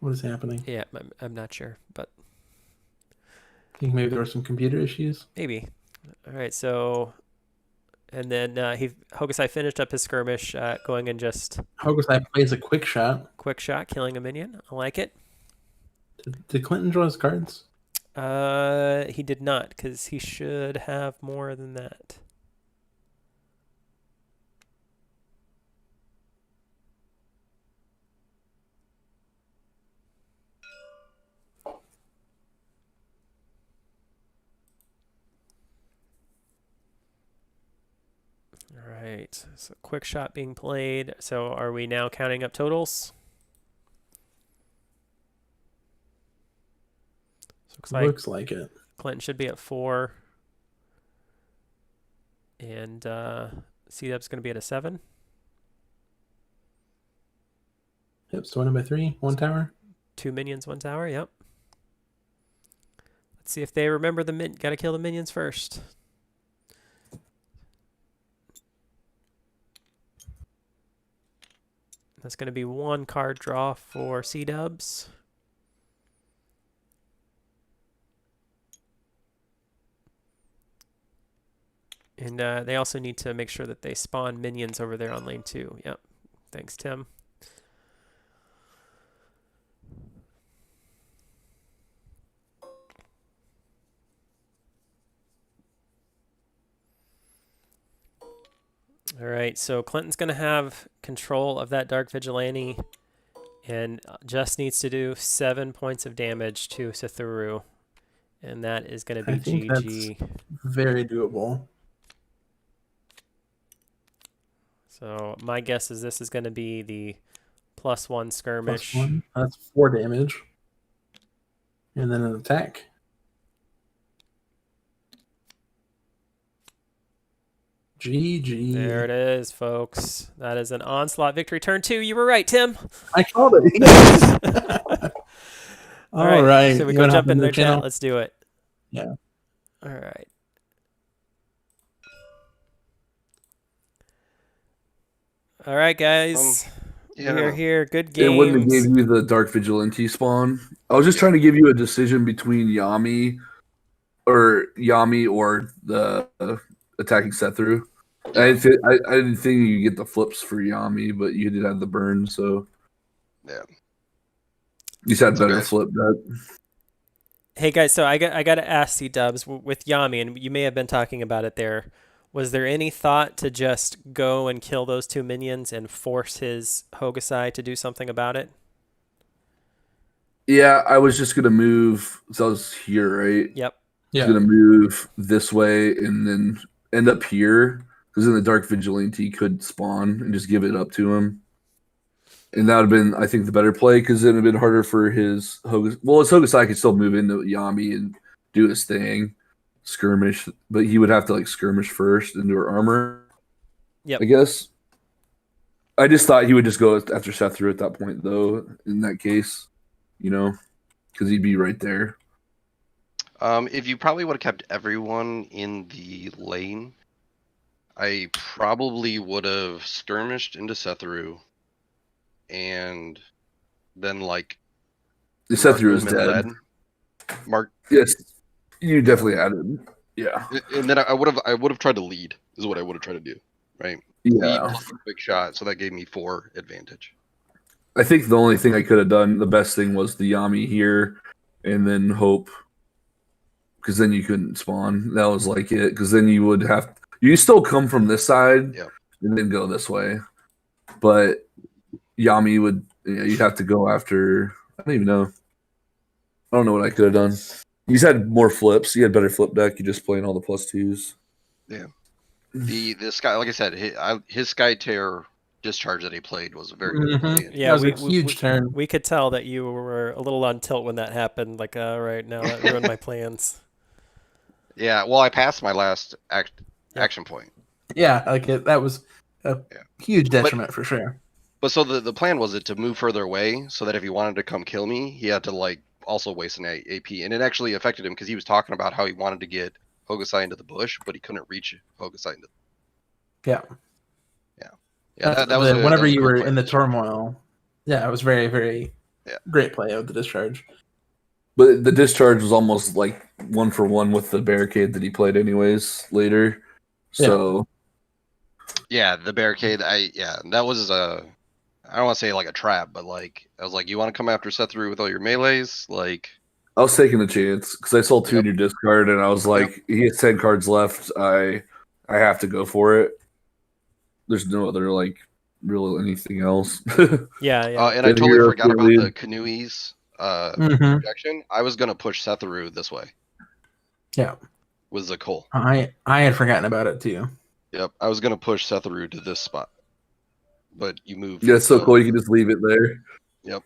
What is happening? Yeah, I'm not sure, but I think maybe there were some computer issues. maybe. All right, so, and then Hokusai finished up his skirmish, going and just Hokusai plays a quick shot. quick shot, killing a minion. I like it. Did Clinton draw his cards? He did not, because he should have more than that. All right, so quick shot being played. So are we now counting up totals? So looks like it. Clinton should be at 4. And Cdubs going to be at a 7. Yep, so winning by 3. 1 tower. 2 minions, 1 tower, yep. Let's see if they remember got to kill the minions first. That's going to be 1 card draw for Cdubs. And they also need to make sure that they spawn minions over there on lane 2. Yep. Thanks, Tim. All right, so Clinton's going to have control of that Dark Vigilante and just needs to do 7 points of damage to Sithuru. And that is going to be I think GG. that's very doable. So my guess is this is going to be the +1 skirmish. +1. That's 4 damage. And then an attack. GG. There it is, folks. That is an onslaught victory. Turn 2. You were right, Tim. I called it. All right. So we You go wanna jump hop in the their channel? chat. Let's do it. Yeah. All right. All right, guys. We are here. Good games. It wouldn't have gave you the Dark Vigilante spawn. I was just trying to give you a decision between Yami or the attacking Sethru. I didn't think you get the flips for Yami, but you did have the burn, so yeah, you said better flip that. Hey guys, so I got to ask Cdubs with Yami, and you may have been talking about it there. Was there any thought to just go and kill those 2 minions and force his Hokusai to do something about it? Yeah, I was just gonna move. So I was here, right? Yep. Yeah. I was gonna move this way and then end up here because then the Dark Vigilante could spawn and just give it up to him. And that would have been, I think, the better play because it would have been harder for his Hokusai. Well, his Hokusai could still move into Yami and do his thing, skirmish, but he would have to like skirmish first into her armor. Yep. I guess. I just thought he would just go after Sethru at that point, though, in that case, because he'd be right there. If you probably would have kept everyone in the lane, I probably would have skirmished into Sethru, and then The Sethru is dead. Yes, you definitely had him. Yeah, and then I would have tried to lead. Is what I would have tried to do, right? Yeah, Lead plus a quick shot, so that gave me 4 advantage. I think the only thing I could have done, the best thing was the Yami here, and then hope, because then you couldn't spawn. That was like it, because then you would have you still come from this side, and then go this way, but Yami would you'd have to go after. I don't even know. I don't know what I could have done. You had more flips. You had better flip deck. You just playing all the +2s. Yeah. The Sky, like I said, his Skytear discharge that he played was a very good play. Yeah, that was a huge turn. We could tell that you were a little on tilt when that happened. Like, right now that ruined my plans. Yeah, well, I passed my last action point. Yeah, that was a huge detriment for sure. But so the plan was to move further away so that if he wanted to come kill me, he had to also waste an AP, and it actually affected him because he was talking about how he wanted to get Hokusai into the bush, but he couldn't reach Hokusai into. Yeah. That was whenever you were in the turmoil. Yeah, it was very, very great play of the discharge. But the discharge was almost like 1-for-1 with the barricade that he played anyways later. So the barricade. That was I don't want to say like a trap, but I was like, you want to come after Sethru with all your melees? I was taking a chance because I saw 2 in your discard, and I was like, he has 10 cards left. I have to go for it. There's no other really anything else. Yeah. And I totally forgot about the Kanui's projection. I was gonna push Sethru this way. Yeah. With Zakol. I had forgotten about it too. Yep, I was gonna push Sethru to this spot, but you moved. Yeah, it's so cool. You can just leave it there. Yep.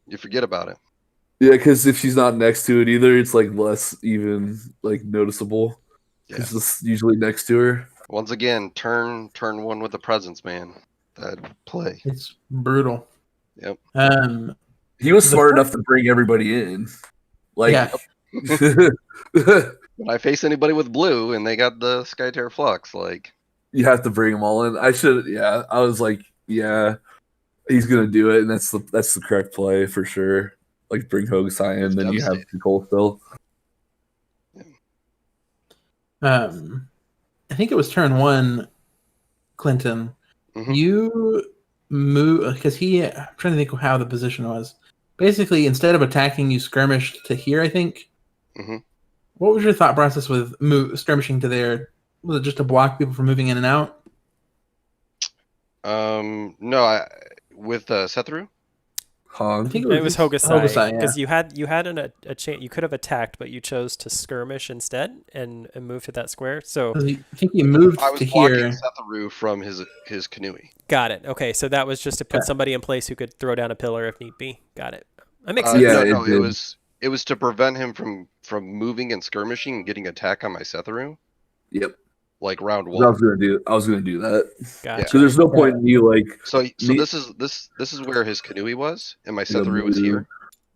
You forget about it. Yeah, because if she's not next to it either, it's less even noticeable. Yeah. It's just usually next to her. Once again, turn 1 with the presence, man. That play. It's brutal. Yep. He was smart enough to bring everybody in. When I face anybody with blue and they got the Skytear Flux, you have to bring them all in. I should. Yeah, I was like, yeah, he's gonna do it, and that's the correct play for sure. Like bring Hokusai in, then you have Nicole still. I think it was turn 1, Clinton. Mhm. You move because I'm trying to think of how the position was. Basically, instead of attacking, you skirmished to here, I think. Mhm. What was your thought process with skirmishing to there? Was it just to block people from moving in and out? No, with Sethru. I think It was Hokusai because yeah. you had a chance. You could have attacked, but you chose to skirmish instead and move to that square. So I think he moved I was to blocking here. Sethru from his Kanui. got it. Okay, so that was just to put Okay. somebody in place who could throw down a pillar if need be. Got it. That makes sense. Yeah, No, it did. it was to prevent him from moving and skirmishing and getting attack on my Sethru. Yep. Like round I 1. was gonna do that. Gotcha. So there's no point in you like. So this is where his Kanui was, and my Sethru was here.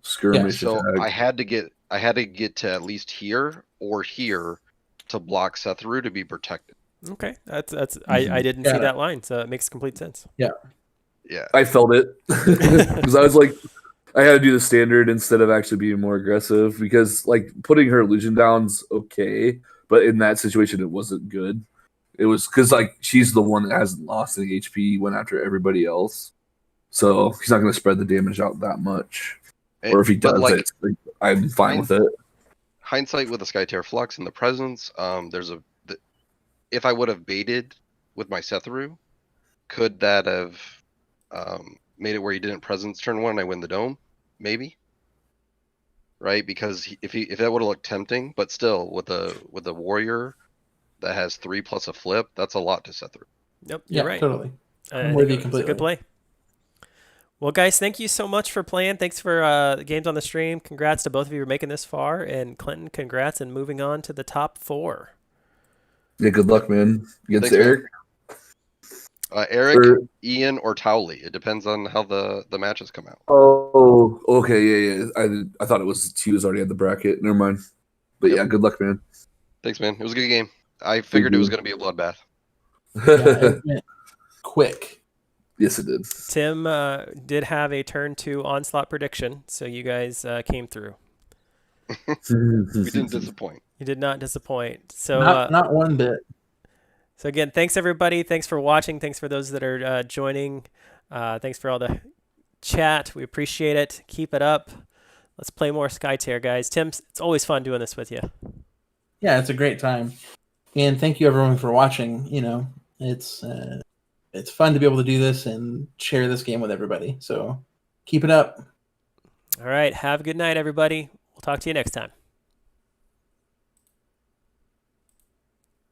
Skirmish So attack. I had to get to at least here or here to block Sethru to be protected. Okay, that's I didn't see that line, so it makes complete sense. Yeah. Yeah. I felt it because I was like, I had to do the standard instead of actually being more aggressive because like putting her illusion down's okay, but in that situation it wasn't good. It was because like she's the one that hasn't lost any HP, went after everybody else, so he's not going to spread the damage out that much. Or if he does it, like, I'm fine with it. Hindsight with the Skytear Flux and the presence, if I would have baited with my Sethru, could that have made it where he didn't presence turn 1 and I win the dome? Maybe. Right? Because if that would have looked tempting, but still with a warrior that has 3 plus a flip, that's a lot to Sethru. Yep, you're right. Totally. I think it was a good play. Well, guys, thank you so much for playing. Thanks for the games on the stream. Congrats to both of you for making this far. And Clinton, congrats and moving on to the top 4. Yeah, good luck, man. Against Thanks, Eric. Eric, Ian, or Towley. It depends on how the matches come out. Oh, okay, yeah. I thought it was he was already at the bracket. Never mind. But yeah, good luck, man. Thanks, man. It was a good game. I figured it was going to be a bloodbath. Yeah, it went quick. Yes, it did. Tim did have a turn 2 onslaught prediction, so you guys came through. We didn't disappoint. You did not disappoint. So not one bit. So again, thanks everybody. Thanks for watching. Thanks for those that are joining. Thanks for all the chat. We appreciate it. Keep it up. Let's play more Skytear, guys. Tim, it's always fun doing this with you. Yeah, it's a great time. And thank you everyone for watching. You know, it's fun to be able to do this and share this game with everybody. So keep it up. All right. Have a good night, everybody. We'll talk to you next time.